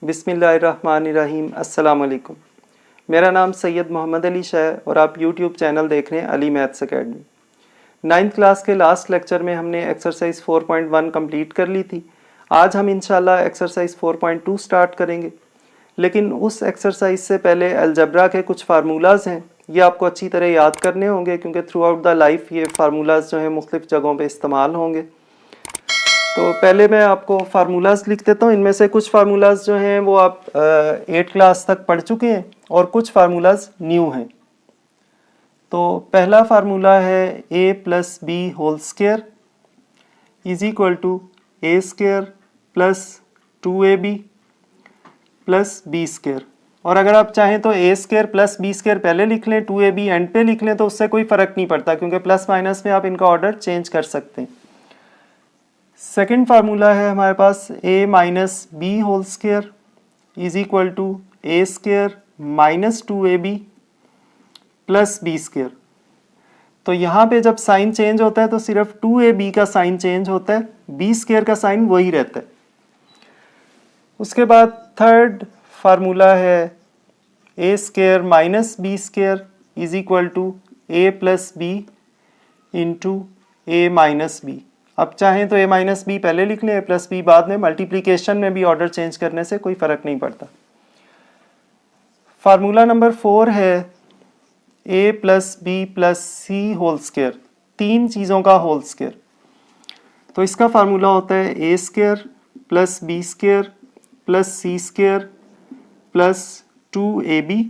बिस्मिल्लाहिर्रहमानिर्रहीम। अस्सलाम वालेकुम। मेरा नाम सैयद मोहम्मद अली शाह है और आप यूट्यूब चैनल देख रहे हैं Ali maths academy. 9th class के लास्ट लेक्चर में हमने एक्सरसाइज 4.1 कंप्लीट कर ली थी। आज हम इंशाल्लाह एक्सरसाइज 4.2 स्टार्ट करेंगे, लेकिन उस एक्सरसाइज से पहले अलजब्रा के कुछ फार्मूलाज हैं, ये आपको अच्छी तरह याद करने होंगे क्योंकि थ्रू आउट द लाइफ ये फार्मूलाज जो हैं मुख्तलिफ जगहों पे इस्तेमाल होंगे। तो पहले मैं आपको फार्मूलाज लिख देता हूँ। इनमें से कुछ फार्मूलाज जो हैं वो आप 8th क्लास तक पढ़ चुके हैं और कुछ फार्मूलाज न्यू हैं। तो पहला फार्मूला है a plus B whole square is equal to A square plus 2ab plus B square. और अगर आप चाहें तो A square plus B square पहले लिख लें, 2ab एंड पे लिख लें, तो उससे कोई फ़र्क नहीं पड़ता क्योंकि प्लस माइनस में आप इनका ऑर्डर चेंज कर सकते हैं। सेकेंड फार्मूला है हमारे पास a minus B whole square is equal to A square minus 2ab plus B square. तो यहाँ पे जब साइन चेंज होता है तो सिर्फ 2ab का साइन चेंज होता है, बी स्क्वायर का साइन वही रहता है। उसके बाद थर्ड फार्मूला है a square minus b square is equal to a plus B into a minus b. अब चाहें तो ए माइनस बी पहले लिख लें, ए प्लस बी बाद में, मल्टीप्लिकेशन में भी ऑर्डर चेंज करने से कोई फ़र्क नहीं पड़ता। फार्मूला नंबर 4 है ए प्लस बी प्लस सी होल स्क्वायर, तीन चीज़ों का होल स्क्वायर। तो इसका फार्मूला होता है a square plus B square plus C square plus 2ab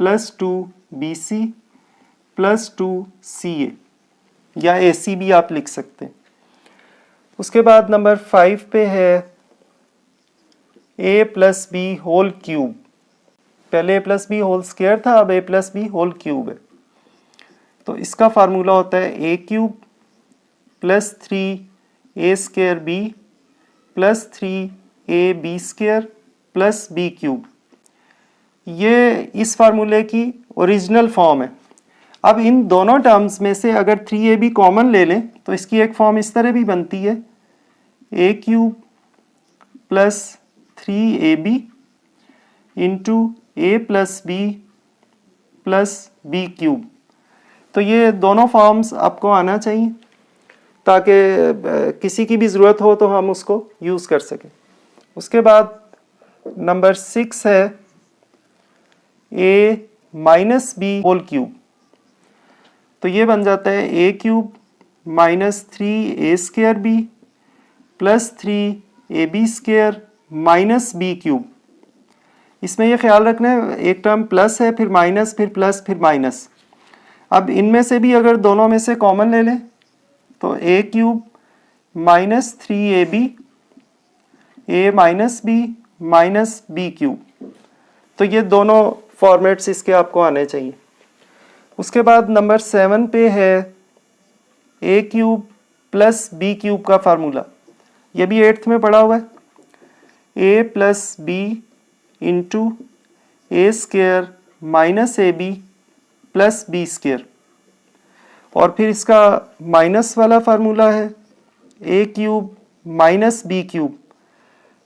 plus 2bc plus 2ca, या AC भी आप लिख सकते हैं। उसके बाद नंबर 5 पे है a plus B whole cube. पहले a plus B whole square था, अब a plus B whole cube है। तो इसका फार्मूला होता है a cube plus 3a square b plus 3ab square plus b cube. ये इस फार्मूले की ओरिजिनल फॉर्म है। अब इन दोनों टर्म्स में से अगर 3ab कॉमन ले लें तो इसकी एक फॉर्म इस तरह भी बनती है a cube plus 3ab into a plus B plus B cube. तो ये दोनों फॉर्म्स आपको आना चाहिए ताकि किसी की भी ज़रूरत हो तो हम उसको यूज़ कर सकें। उसके बाद नंबर 6 है a minus B whole cube. तो ये बन जाता है a cube minus 3a square B plus 3ab square minus B cube. इसमें यह ख्याल रखना है एक टर्म प्लस है, फिर माइनस, फिर प्लस, फिर माइनस। अब इनमें से भी अगर दोनों में से कॉमन ले लें तो a cube minus 3ab a minus B minus B cube. तो ये दोनों फॉर्मेट्स इसके आपको आने चाहिए। उसके बाद नंबर 7 पे है a cube plus B cube का फार्मूला। ये भी 8th में पढ़ा हुआ है, a plus B into A square minus ab plus B square. और फिर इसका माइनस वाला फार्मूला है a cube minus B cube.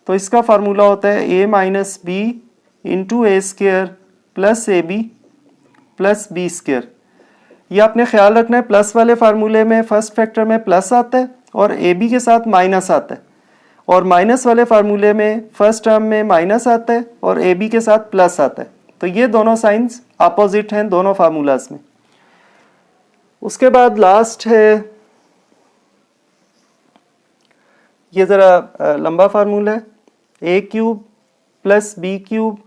तो इसका फार्मूला होता है a minus B into A square plus ab plus B square. ये आपने ख्याल रखना है प्लस वाले फार्मूले में फर्स्ट फैक्टर में प्लस आता है और ab के साथ माइनस आता है, और माइनस वाले फार्मूले में फर्स्ट टर्म में माइनस आता है और ab के साथ प्लस आता है। तो ये दोनों साइंस अपोजिट हैं दोनों फार्मूलाज में। उसके बाद लास्ट है, ये ज़रा लंबा फार्मूला है, a cube plus B cube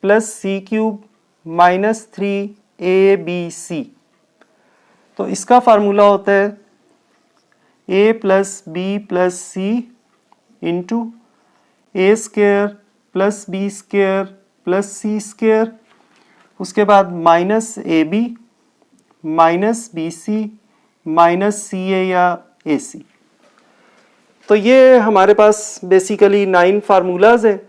plus C cube minus 3abc। तो इसका फार्मूला होता है a plus B plus C into A square plus B square plus C square. उसके बाद minus ab minus bc minus ca या ac। तो ये हमारे पास बेसिकली 9 फार्मूलाज हैं।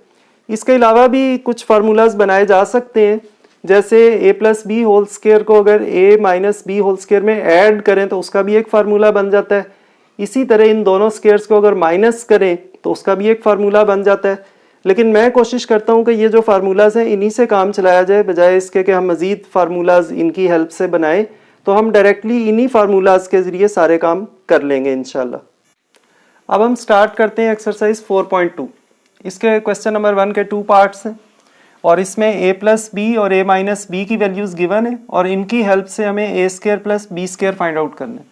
इसके अलावा भी कुछ फार्मूलाज बनाए जा सकते हैं, जैसे a plus B whole square को अगर a minus B whole square में ऐड करें तो उसका भी एक फार्मूला बन जाता है। इसी तरह इन दोनों स्क्वायर्स को अगर माइनस करें तो उसका भी एक फार्मूला बन जाता है। लेकिन मैं कोशिश करता हूँ कि ये जो फार्मूलाज हैं इन्हीं से काम चलाया जाए, बजाय इसके कि हम मज़ीद फार्मूलाज इनकी हेल्प से बनाएं। तो हम डायरेक्टली इन्हीं फार्मूलाज के ज़रिए सारे काम कर लेंगे इंशाल्लाह। अब हम स्टार्ट करते हैं एक्सरसाइज 4.2। इसके क्वेश्चन नंबर 1 के 2 पार्ट्स हैं और इसमें a प्लस बी और a माइनस बी की वैल्यूज़ गिवन है और इनकी हेल्प से हमें a square plus B square find out करना है।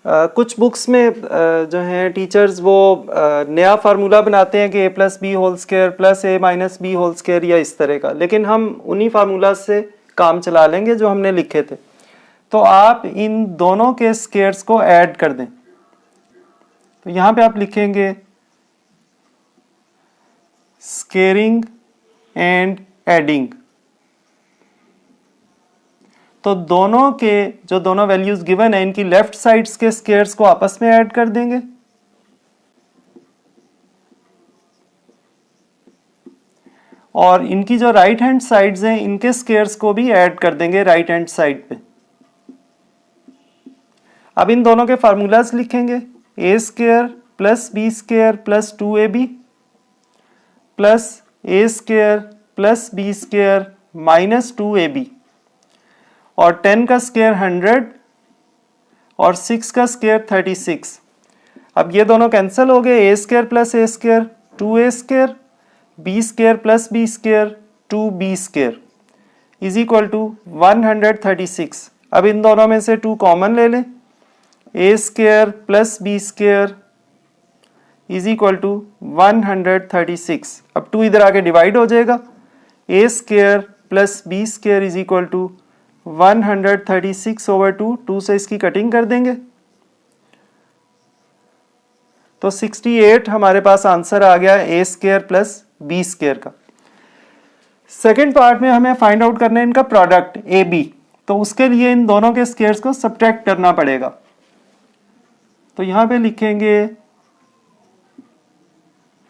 कुछ बुक्स में जो हैं टीचर्स वो नया फार्मूला बनाते हैं कि a plus B whole square plus a minus B whole square या इस तरह का, लेकिन हम उन्हीं फार्मूला से काम चला लेंगे जो हमने लिखे थे। तो आप इन दोनों के स्क्वायर्स को ऐड कर दें। तो यहाँ पे आप लिखेंगे स्क्वेयरिंग एंड एडिंग। तो दोनों के जो दोनों वैल्यूज गिवन है इनकी लेफ्ट साइड्स के स्क्वायर्स को आपस में ऐड कर देंगे और इनकी जो राइट हैंड साइड्स हैं इनके स्क्वायर्स को भी ऐड कर देंगे राइट हैंड साइड पे। अब इन दोनों के फार्मूलाज लिखेंगे a square plus B square plus 2ab plus a square plus B square minus 2ab और 10 का स्क्वायर 100 और 6 का स्क्वायर 36। अब ये दोनों कैंसिल हो गए, a square plus a square 2a square, b square plus b square 2b square is equal to 136। अब इन दोनों में से 2 कॉमन ले लें, a square plus b square is equal to 136। अब 2 इधर आके डिवाइड हो जाएगा, a square plus b square is equal to 136 over 2 से इसकी कटिंग कर देंगे तो 68 हमारे पास आंसर आ गया a square plus b square का। सेकेंड पार्ट में हमें फाइंड आउट करना है इनका प्रोडक्ट ab, तो उसके लिए इन दोनों के स्क्वायर्स को सब्ट्रैक्ट करना पड़ेगा। तो यहां पे लिखेंगे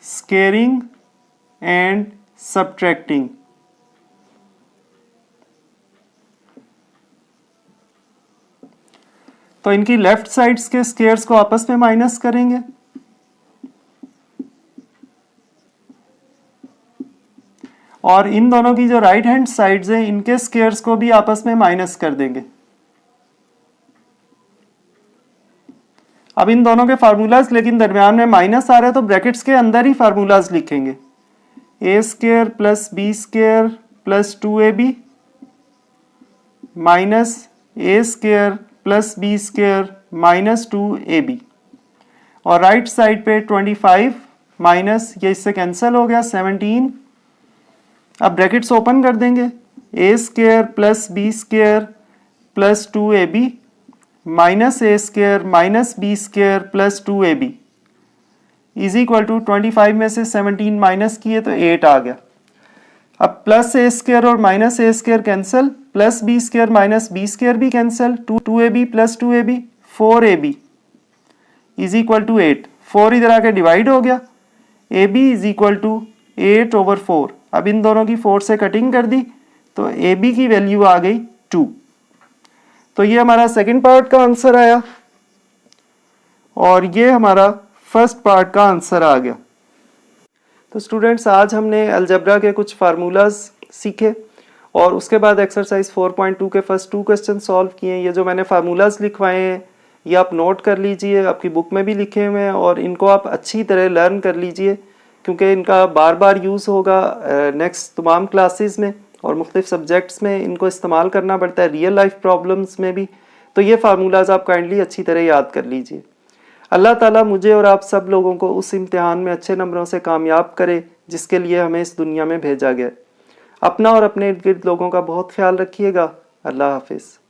स्क्वेयरिंग एंड सब्ट्रैक्टिंग। तो इनकी लेफ्ट साइड्स के स्क्वायर्स को आपस में माइनस करेंगे और इन दोनों की जो राइट हैंड साइड्स हैं इनके स्क्वायर्स को भी आपस में माइनस कर देंगे। अब इन दोनों के फार्मूलाज लेकिन दरमियान में माइनस आ रहा है तो ब्रैकेट्स के अंदर ही फार्मूलाज लिखेंगे a square plus b square plus 2ab minus a square plus b square minus 2ab और राइट साइड पे 25 माइनस ये इससे कैंसिल हो गया 17। अब ब्रैकेट्स ओपन कर देंगे a square plus b square plus 2ab minus a square minus b square plus 2ab is equal to 25 में से 17 माइनस किए तो 8 आ गया। अब प्लस a स्क्वायर और minus a square cancel, plus b square minus b square भी cancel, 2ab plus 2ab 4ab is equal to 8। 4 इधर आके डिवाइड हो गया, ab is equal to 8 over 4। अब इन दोनों की 4 से कटिंग कर दी तो ab की वैल्यू आ गई 2। तो ये हमारा सेकंड पार्ट का आंसर आया और ये हमारा फर्स्ट पार्ट का आंसर आ गया। तो स्टूडेंट्स आज हमने अलजेब्रा के कुछ फार्मूलाज सीखे और उसके बाद एक्सरसाइज 4.2 के फर्स्ट 2 क्वेश्चन सॉल्व किए। ये जो मैंने फार्मूलाज लिखवाए हैं ये आप नोट कर लीजिए, आपकी बुक में भी लिखे हुए हैं और इनको आप अच्छी तरह लर्न कर लीजिए क्योंकि इनका बार बार यूज़ होगा नेक्स्ट तमाम क्लासेस में और मुख्तलिफ सब्जेक्ट्स में इनको इस्तेमाल करना पड़ता है, रियल लाइफ प्रॉब्लम्स में भी। तो ये फार्मूलाज आप काइंडली अच्छी तरह याद कर लीजिए। अल्लाह ताला मुझे और आप सब लोगों को उस इम्तिहान में अच्छे नंबरों से कामयाब करे जिसके लिए हमें इस दुनिया में भेजा गया। अपना और अपने इर्द गिर्द लोगों का बहुत ख्याल रखिएगा। अल्लाह हाफिज़।